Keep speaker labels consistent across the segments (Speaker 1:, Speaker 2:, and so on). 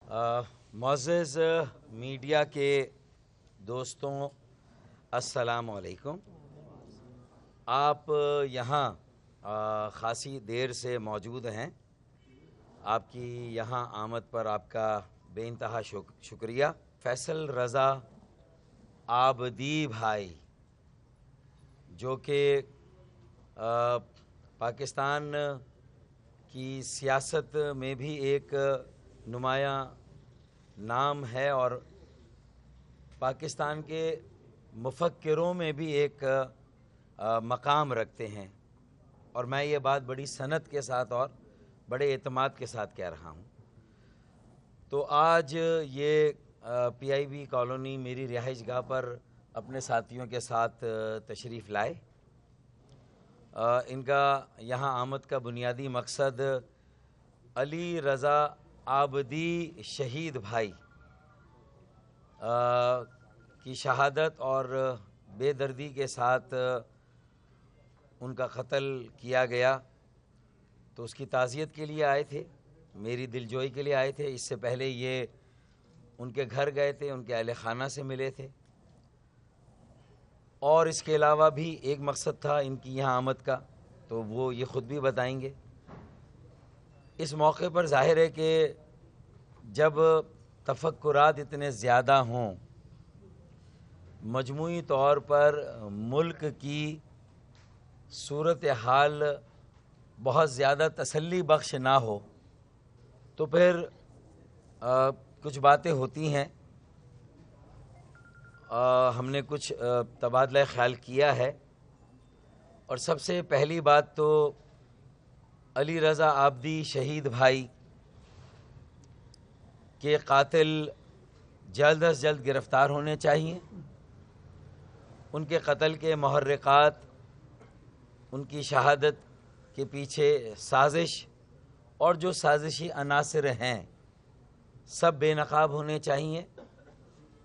Speaker 1: معزز میڈیا کے دوستوں، السلام علیکم۔ آپ یہاں خاصی دیر سے موجود ہیں۔ آپ کی یہاں آمد پر آپ کا بے انتہا شکریہ۔ فیصل رضا عابدی بھائی جو کہ پاکستان کی سیاست میں بھی ایک نمایاں نام ہے اور پاکستان کے مفکروں میں بھی ایک مقام رکھتے ہیں، اور میں یہ بات بڑی صنعت کے ساتھ اور بڑے اعتماد کے ساتھ کہہ رہا ہوں۔ تو آج یہ پی آئی بی کالونی میری رہائش گاہ پر اپنے ساتھیوں کے ساتھ تشریف لائے۔ ان کا یہاں آمد کا بنیادی مقصد علی رضا عابدی شہید بھائی کی شہادت اور بے دردی کے ساتھ ان کا قتل کیا گیا، تو اس کی تعزیت کے لیے آئے تھے، میری دلجوئی کے لیے آئے تھے۔ اس سے پہلے یہ ان کے گھر گئے تھے، ان کے اہل خانہ سے ملے تھے، اور اس کے علاوہ بھی ایک مقصد تھا ان کی یہاں آمد کا، تو وہ یہ خود بھی بتائیں گے۔ اس موقع پر ظاہر ہے کہ جب تفکرات اتنے زیادہ ہوں، مجموعی طور پر ملک کی صورتحال بہت زیادہ تسلی بخش نہ ہو، تو پھر کچھ باتیں ہوتی ہیں۔ ہم نے کچھ تبادلہ خیال کیا ہے، اور سب سے پہلی بات تو علی رضا عابدی شہید بھائی کے قاتل جلد از جلد گرفتار ہونے چاہیے۔ ان کے قتل کے محرکات، ان کی شہادت کے پیچھے سازش اور جو سازشی عناصر ہیں سب بے نقاب ہونے چاہیے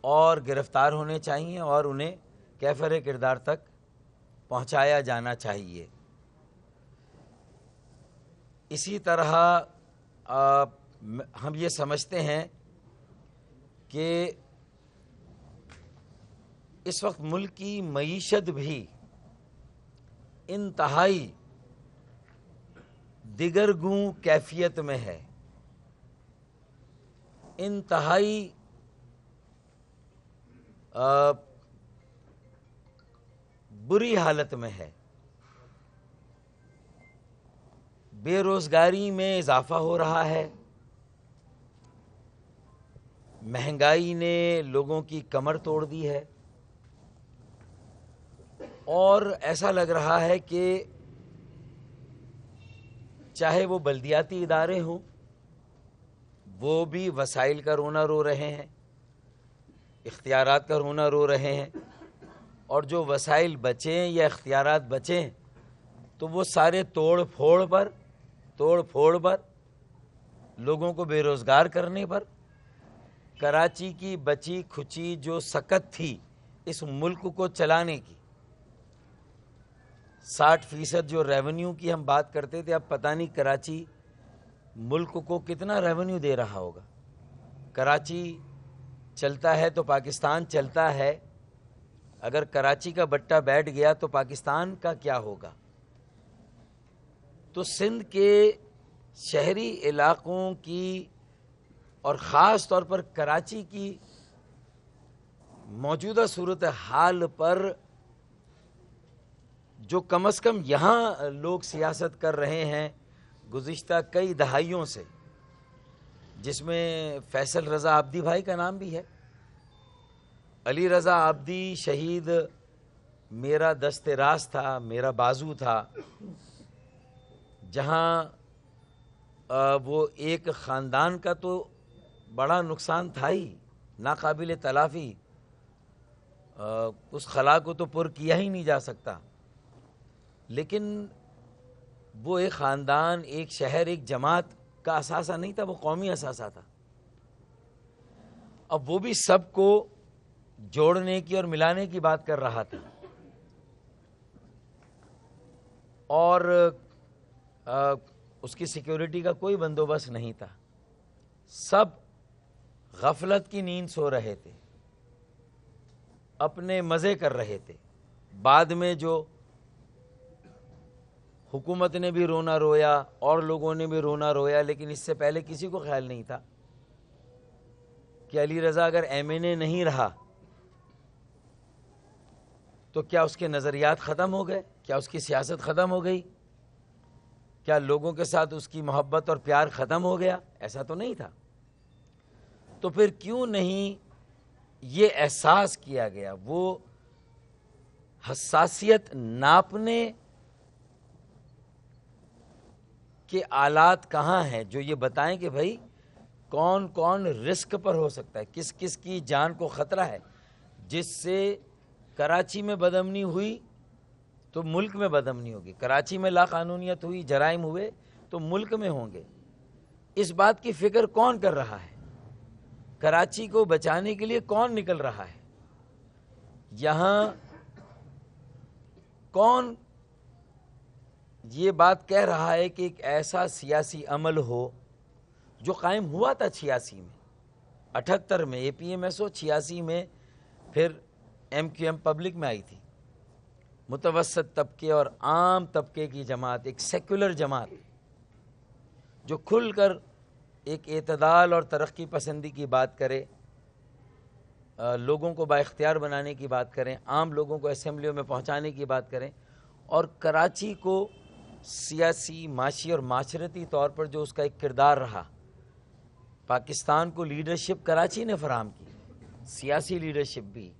Speaker 1: اور گرفتار ہونے چاہیے، اور انہیں کیفر کردار تک پہنچایا جانا چاہیے۔ اسی طرح ہم یہ سمجھتے ہیں کہ اس وقت ملک کی معیشت بھی انتہائی دگرگوں کیفیت میں ہے، انتہائی بری حالت میں ہے۔ بے روزگاری میں اضافہ ہو رہا ہے، مہنگائی نے لوگوں کی کمر توڑ دی ہے، اور ایسا لگ رہا ہے کہ چاہے وہ بلدیاتی ادارے ہوں، وہ بھی وسائل کا رونا رو رہے ہیں، اختیارات کا رونا رو رہے ہیں، اور جو وسائل بچیں یا اختیارات بچیں تو وہ سارے توڑ پھوڑ پر لوگوں کو بے روزگار کرنے پر، کراچی کی بچی کھچی جو سکت تھی اس ملک کو چلانے کی، 60% جو ریونیو کی ہم بات کرتے تھے، اب پتہ نہیں کراچی ملک کو کتنا ریونیو دے رہا ہوگا۔ کراچی چلتا ہے تو پاکستان چلتا ہے، اگر کراچی کا بٹا بیٹھ گیا تو پاکستان کا کیا ہوگا؟ تو سندھ کے شہری علاقوں کی اور خاص طور پر کراچی کی موجودہ صورتحال پر جو کم از کم یہاں لوگ سیاست کر رہے ہیں گزشتہ کئی دہائیوں سے، جس میں فیصل رضا عابدی بھائی کا نام بھی ہے۔ علی رضا عابدی شہید میرا دست راست تھا، میرا بازو تھا، جہاں وہ ایک خاندان کا تو بڑا نقصان تھا ہی، ناقابل تلافی، اس خلا کو تو پر کیا ہی نہیں جا سکتا، لیکن وہ ایک خاندان، ایک شہر، ایک جماعت کا اثاثہ نہیں تھا، وہ قومی اثاثہ تھا۔ اب وہ بھی سب کو جوڑنے کی اور ملانے کی بات کر رہا تھا، اور اس کی سیکیورٹی کا کوئی بندوبست نہیں تھا۔ سب غفلت کی نیند سو رہے تھے، اپنے مزے کر رہے تھے. بعد میں جو حکومت نے بھی رونا رویا اور لوگوں نے بھی رونا رویا، لیکن اس سے پہلے کسی کو خیال نہیں تھا کہ علی رضا اگر ایم این اے نہیں رہا تو کیا اس کے نظریات ختم ہو گئے؟ کیا اس کی سیاست ختم ہو گئی؟ کیا لوگوں کے ساتھ اس کی محبت اور پیار ختم ہو گیا؟ ایسا تو نہیں تھا. تو پھر کیوں نہیں یہ احساس کیا گیا، وہ حساسیت ناپنے کے آلات کہاں ہیں جو یہ بتائیں کہ بھائی کون کون رسک پر ہو سکتا ہے، کس کس کی جان کو خطرہ ہے. جس سے کراچی میں بدامنی ہوئی تو ملک میں بدامنی ہوگی، کراچی میں لا قانونیت ہوئی، جرائم ہوئے تو ملک میں ہوں گے. اس بات کی فکر کون کر رہا ہے؟ کراچی کو بچانے کے لیے کون نکل رہا ہے؟ یہاں کون یہ بات کہہ رہا ہے کہ ایک ایسا سیاسی عمل ہو جو قائم ہوا تھا 86 میں، 78 میں اے پی ایم ایس او، 86 میں پھر ایم کیو ایم پبلک میں آئی تھی. متوسط طبقے اور عام طبقے کی جماعت، ایک سیکولر جماعت جو کھل کر ایک اعتدال اور ترقی پسندی کی بات کرے، لوگوں کو با اختیار بنانے کی بات کریں، عام لوگوں کو اسمبلیوں میں پہنچانے کی بات کریں، اور کراچی کو سیاسی، معاشی اور معاشرتی طور پر جو اس کا ایک کردار رہا. پاکستان کو لیڈرشپ کراچی نے فراہم کی، سیاسی لیڈرشپ بھی،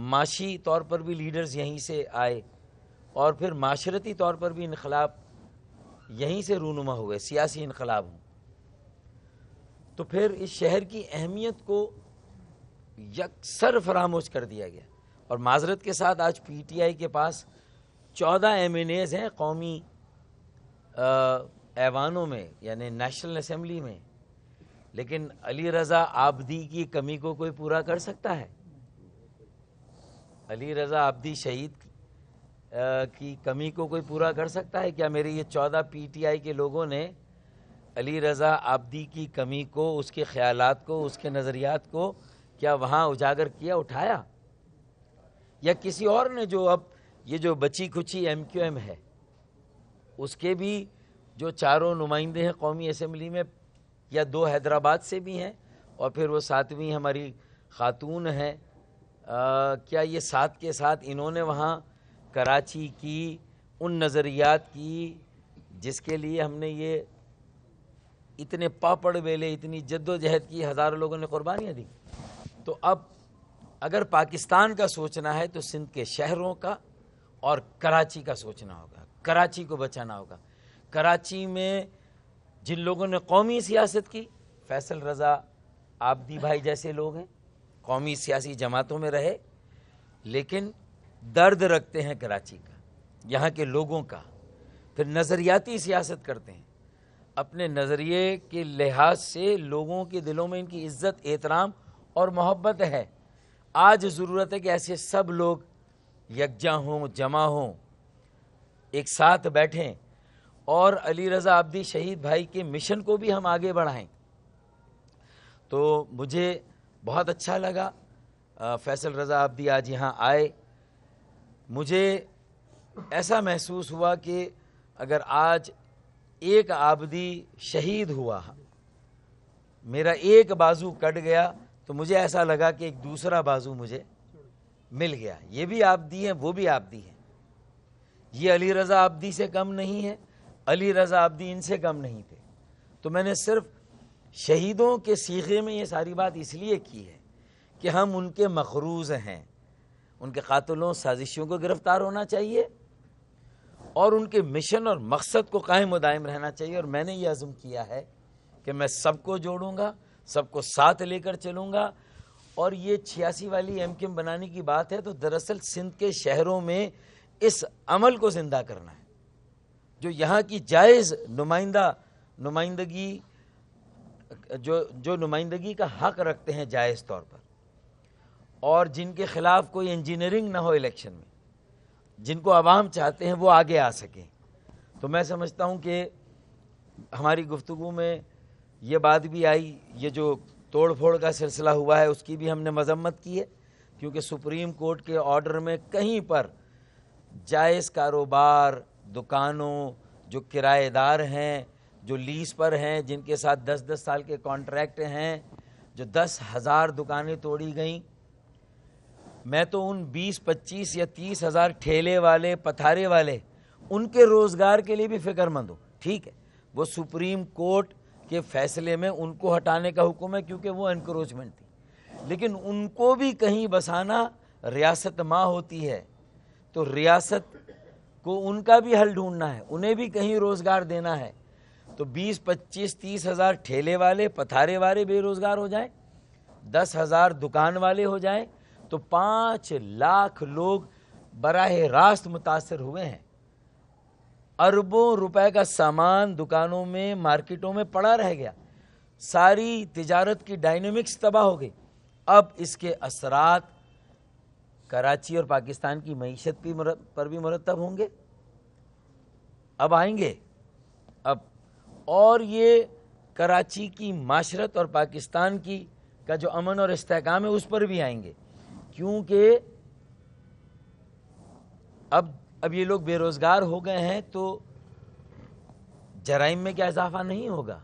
Speaker 1: معاشی طور پر بھی لیڈرز یہیں سے آئے، اور پھر معاشرتی طور پر بھی انقلاب یہیں سے رونما ہوئے، سیاسی انقلاب ہوں. تو پھر اس شہر کی اہمیت کو یکسر فراموش کر دیا گیا. اور معذرت کے ساتھ آج پی ٹی آئی کے پاس 14 ایم این ایز ہیں قومی ایوانوں میں، یعنی نیشنل اسمبلی میں، لیکن علی رضا آبدی کی کمی کو کوئی پورا کر سکتا ہے؟ علی رضا آبدی شہید کی کمی کو کوئی پورا کر سکتا ہے کیا؟ میرے یہ 14 پی ٹی آئی کے لوگوں نے علی رضا آبدی کی کمی کو، اس کے خیالات کو، اس کے نظریات کو کیا وہاں اجاگر کیا، اٹھایا؟ یا کسی اور نے جو اب یہ جو بچی کھچی ایم کیو ایم ہے، اس کے بھی جو چاروں نمائندے ہیں قومی اسمبلی میں، یا 2 حیدرآباد سے بھی ہیں اور پھر وہ 7ویں ہماری خاتون ہیں، کیا یہ ساتھ کے ساتھ انہوں نے وہاں کراچی کی ان نظریات کی جس کے لیے ہم نے یہ اتنے پاپڑ بیلے، اتنی جد و جہد کی، ہزاروں لوگوں نے قربانیاں دی؟ تو اب اگر پاکستان کا سوچنا ہے تو سندھ کے شہروں کا اور کراچی کا سوچنا ہوگا، کراچی کو بچانا ہوگا. کراچی میں جن لوگوں نے قومی سیاست کی، فیصل رضا آبدی بھائی جیسے لوگ ہیں، قومی سیاسی جماعتوں میں رہے، لیکن درد رکھتے ہیں کراچی کا، یہاں کے لوگوں کا، پھر نظریاتی سیاست کرتے ہیں، اپنے نظریے کے لحاظ سے لوگوں کے دلوں میں ان کی عزت، احترام اور محبت ہے. آج ضرورت ہے کہ ایسے سب لوگ یکجا ہوں، جمع ہوں، ایک ساتھ بیٹھیں اور علی رضا آبدی شہید بھائی کے مشن کو بھی ہم آگے بڑھائیں. تو مجھے بہت اچھا لگا فیصل رضا آبدی آج یہاں آئے. مجھے ایسا محسوس ہوا کہ اگر آج ایک آبدی شہید ہوا، میرا ایک بازو کٹ گیا، تو مجھے ایسا لگا کہ ایک دوسرا بازو مجھے مل گیا. یہ بھی آبدی ہیں، وہ بھی آبدی ہیں. یہ علی رضا آبدی سے کم نہیں ہے، علی رضا آبدی ان سے کم نہیں تھے. تو میں نے صرف شہیدوں کے صیغے میں یہ ساری بات اس لیے کی ہے کہ ہم ان کے مخروض ہیں. ان کے قاتلوں، سازشیوں کو گرفتار ہونا چاہیے اور ان کے مشن اور مقصد کو قائم و دائم رہنا چاہیے. اور میں نے یہ عزم کیا ہے کہ میں سب کو جوڑوں گا، سب کو ساتھ لے کر چلوں گا. اور یہ 86 والی ایم کیو ایم بنانے کی بات ہے تو دراصل سندھ کے شہروں میں اس عمل کو زندہ کرنا ہے، جو یہاں کی جائز نمائندگی جو نمائندگی کا حق رکھتے ہیں جائز طور پر، اور جن کے خلاف کوئی انجینئرنگ نہ ہو الیکشن میں، جن کو عوام چاہتے ہیں وہ آگے آ سکیں. تو میں سمجھتا ہوں کہ ہماری گفتگو میں یہ بات بھی آئی، یہ جو توڑ پھوڑ کا سلسلہ ہوا ہے، اس کی بھی ہم نے مذمت کی ہے، کیونکہ سپریم کورٹ کے آرڈر میں کہیں پر جائز کاروبار، دکانوں، جو کرایہ دار ہیں، جو لیز پر ہیں، جن کے ساتھ 10 سال کے کانٹریکٹ ہیں، جو 10,000 دکانیں توڑی گئیں، میں تو ان 20-25 یا 30 ہزار ٹھیلے والے، پتھارے والے، ان کے روزگار کے لیے بھی فکر مند ہوں. ٹھیک ہے، وہ سپریم کورٹ کے فیصلے میں ان کو ہٹانے کا حکم ہے کیونکہ وہ انکروچمنٹ تھی، لیکن ان کو بھی کہیں بسانا ریاست ماں ہوتی ہے، تو ریاست کو ان کا بھی حل ڈھونڈنا ہے، انہیں بھی کہیں روزگار دینا ہے. تو 20-25-30 ہزار ٹھیلے والے، پتھارے والے بے روزگار ہو جائیں، 10,000 دکان والے ہو جائیں، تو 5 لاکھ لوگ براہ راست متاثر ہوئے ہیں. اربوں روپے کا سامان دکانوں میں، مارکیٹوں میں پڑا رہ گیا، ساری تجارت کی ڈائنامکس تباہ ہو گئی. اب اس کے اثرات کراچی اور پاکستان کی معیشت پر بھی مرتب ہوں گے، اب آئیں گے اب، اور یہ کراچی کی معاشرت اور پاکستان کی کا جو امن اور استحکام ہے اس پر بھی آئیں گے، کیونکہ اب یہ لوگ بے روزگار ہو گئے ہیں تو جرائم میں کیا اضافہ نہیں ہوگا.